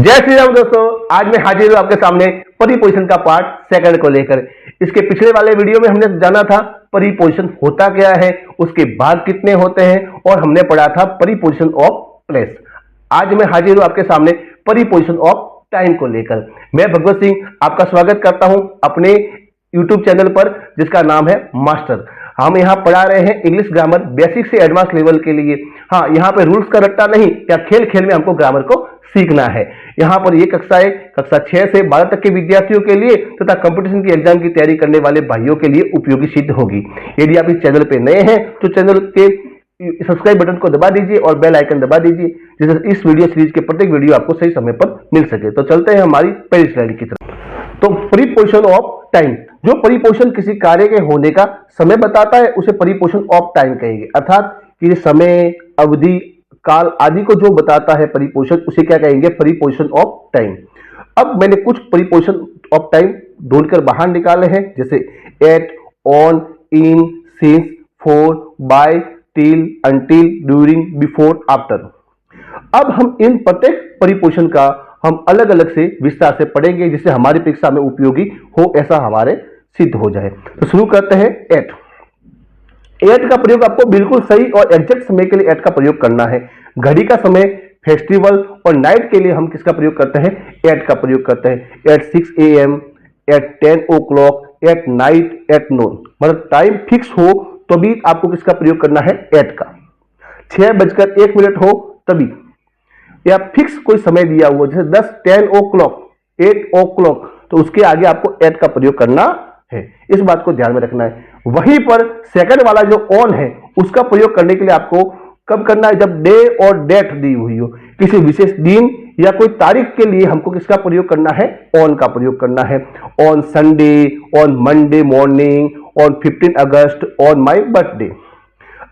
जय श्री राम दोस्तों, आज मैं हाजिर हूं आपके सामने परिपोजिशन का पार्ट सेकंड को लेकर। इसके पिछले वाले वीडियो में हमने जाना था परिपोजिशन होता क्या है, उसके भाग कितने होते हैं और हमने पढ़ा था परिपोजिशन ऑफ प्लेस। आज मैं हाजिर हूं आपके सामने परिपोजिशन ऑफ टाइम को लेकर। मैं भगवत सिंह आपका स्वागत करता हूं अपने यूट्यूब चैनल पर जिसका नाम है मास्टर। हम यहाँ पढ़ा रहे हैं इंग्लिश ग्रामर बेसिक से एडवांस लेवल के लिए। हाँ, यहाँ पे रूल्स का रट्टा नहीं, या खेल खेल में हमको ग्रामर को सीखना है। यहाँ पर ये कक्षाएं कक्षा 6 से 12 तक के विद्यार्थियों के लिए तथा कंपटीशन की एग्जाम की तैयारी करने वाले भाइयों के लिए उपयोगी सिद्ध होगी। यदि आप इस चैनल पे नए हैं तो चैनल के सब्सक्राइब बटन को दबा दीजिए और बेल आइकन दबा दीजिए, जिससे इस वीडियो सीरीज के प्रत्येक वीडियो आपको सही समय पर मिल सके। तो चलते हैं हमारी पहली स्लाइड की तरफ। तो प्रीपोजिशन ऑफ टाइम, जो प्रीपोजिशन किसी कार्य के होने का समय बताता है उसे प्रीपोजिशन ऑफ टाइम कहेंगे। अर्थात कि समय, अवधि, काल आदि को जो बताता है प्रीपोजिशन, उसे क्या कहेंगे? Preposition of time. अब मैंने कुछ प्रीपोजिशन ऑफ टाइम ढूंढकर बाहर निकाले हैं, जैसे at, on, in, since, for, by, till, until, during, before, after. अब हम इन प्रत्येक प्रीपोजिशन का हम अलग अलग से विस्तार से पढ़ेंगे, जिससे हमारी परीक्षा में उपयोगी हो, ऐसा हमारे सिद्ध हो जाए। तो शुरू करते हैं एट। एट का प्रयोग आपको बिल्कुल सही और एग्जैक्ट समय के लिए एट का प्रयोग करना है। घड़ी का समय, फेस्टिवल और नाइट के लिए हम किसका प्रयोग करते हैं? एट का प्रयोग करते हैं। At 6 AM, at 10 o'clock, at night, at noon. मतलब टाइम फिक्स हो तभी आपको किसका प्रयोग करना है? एट का। 6:01 हो तभी, या फिक्स कोई समय दिया हुआ, जैसे 10, 10 o'clock, 8 o'clock, तो उसके आगे आपको एट का प्रयोग करना है। इस बात को ध्यान में रखना है। वहीं पर सेकंड वाला जो ऑन है उसका प्रयोग करने के लिए आपको कब करना है? जब डे और डेट दी हुई हो, किसी विशेष दिन या कोई तारीख के लिए हमको किसका प्रयोग करना है? ऑन का प्रयोग करना है। On Sunday, on Monday morning, on 15 August, on my birthday.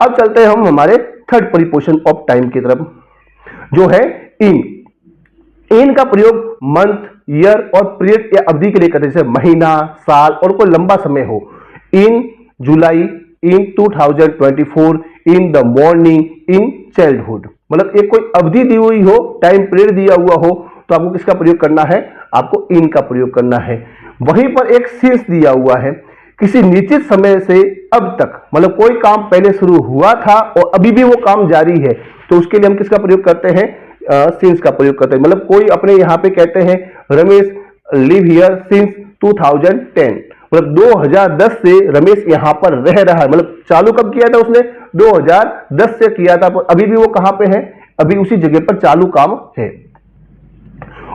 अब चलते हैं हम हमारे थर्ड प्रीपोजिशन ऑफ टाइम की तरफ, जो है इन। इन का प्रयोग मंथ, ईयर और पीरियड या अवधि के लिए करते हैं, जैसे महीना, साल और कोई लंबा समय हो। इन जुलाई, इन 2024, in the morning, in childhood. मतलब एक कोई अवधि दी हुई हो, टाइम पीरियड दिया हुआ हो, तो आपको किसका प्रयोग करना है? आपको इन का प्रयोग करना है। वहीं पर एक सिंस दिया हुआ है, किसी निश्चित समय से अब तक, मतलब कोई काम पहले शुरू हुआ था और अभी भी वो काम जारी है, तो उसके लिए हम किसका प्रयोग करते हैं? सिंस का प्रयोग करते हैं। मतलब कोई अपने यहाँ पे कहते हैं रमेश लिव हियर सिंस 2010, मतलब 2010 से रमेश यहाँ पर रह रहा है। मतलब चालू कब किया था उसने? 2010 से किया था, पर अभी भी वो कहाँ पे है? अभी उसी जगह पर चालू काम है।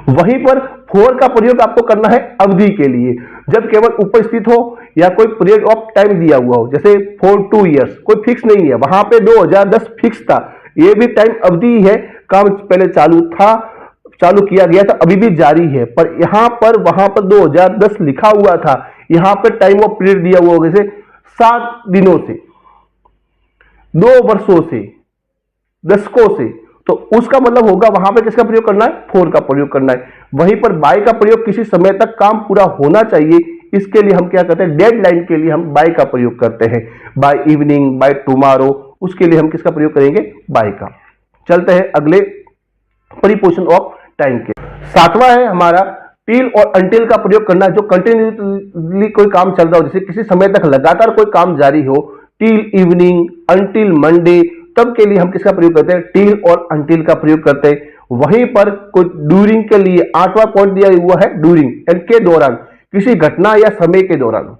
वहीं पर फॉर का प्रयोग आपको करना है अवधि के लिए, जब केवल उपस्थित हो या कोई पीरियड ऑफ टाइम दिया हुआ हो, जैसे फॉर 2 years, कोई फिक्स नहीं है। वहां पे 2010 फिक्स था, ये भी टाइम अवधि है, काम पहले चालू था, चालू किया गया था, अभी भी जारी है, पर यहां पर वहां पर 2010 लिखा हुआ था, यहां पर टाइम ऑफ पीरियड दिया हुआ होगा, जैसे 7 दिनों से, 2 वर्षों से, दशकों से, तो उसका मतलब होगा वहां पे किसका प्रयोग करना है? फॉर का प्रयोग करना है। वहीं पर बाय का प्रयोग किसी समय तक काम पूरा होना चाहिए, इसके लिए हम क्या करते हैं? डेडलाइन के लिए हम बाय का प्रयोग करते हैं। बाय इवनिंग, बाय टुमारो, उसके लिए हम किसका प्रयोग करेंगे? बाय का। चलते हैं अगले प्रीपोजिशन ऑफ टाइम के। सातवां है हमारा टिल और अंटिल का प्रयोग करना, जो कंटिन्यूसली कोई काम चल रहा हो, जैसे किसी समय तक लगातार कोई काम जारी हो। टिल इवनिंग, अंटिल मंडे, तब के लिए हम किसका प्रयोग करते हैं? टिल और अंटिल का प्रयोग करते हैं। वहीं पर कोई ड्यूरिंग के लिए 8वां पॉइंट दिया हुआ है, ड्यूरिंग के दौरान, किसी घटना या समय के दौरान,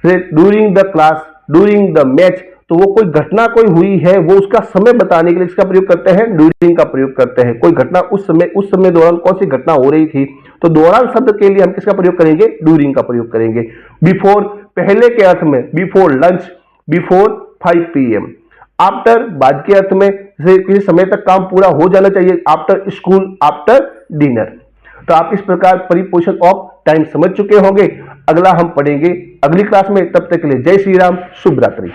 during the class, during the match, तो वो कोई घटना कोई हुई है, वो उसका समय बताने के लिए इसका प्रयोग करते हैं? ड्यूरिंग का प्रयोग करते हैं। कोई घटना उस समय दौरान कौन सी घटना हो रही थी, तो दौरान शब्द के लिए हम किसका प्रयोग करेंगे? ड्यूरिंग का प्रयोग करेंगे। बिफोर पहले के अर्थ में, before lunch, before 5 PM। After बाद के अर्थ में, जैसे किसी समय तक काम पूरा हो जाना चाहिए, आफ्टर स्कूल, आफ्टर डिनर। तो आप इस प्रकार प्रीपोजिशन ऑफ टाइम समझ चुके होंगे। अगला हम पढ़ेंगे अगली क्लास में, तब तक के लिए जय श्री राम, शुभ रात्रि।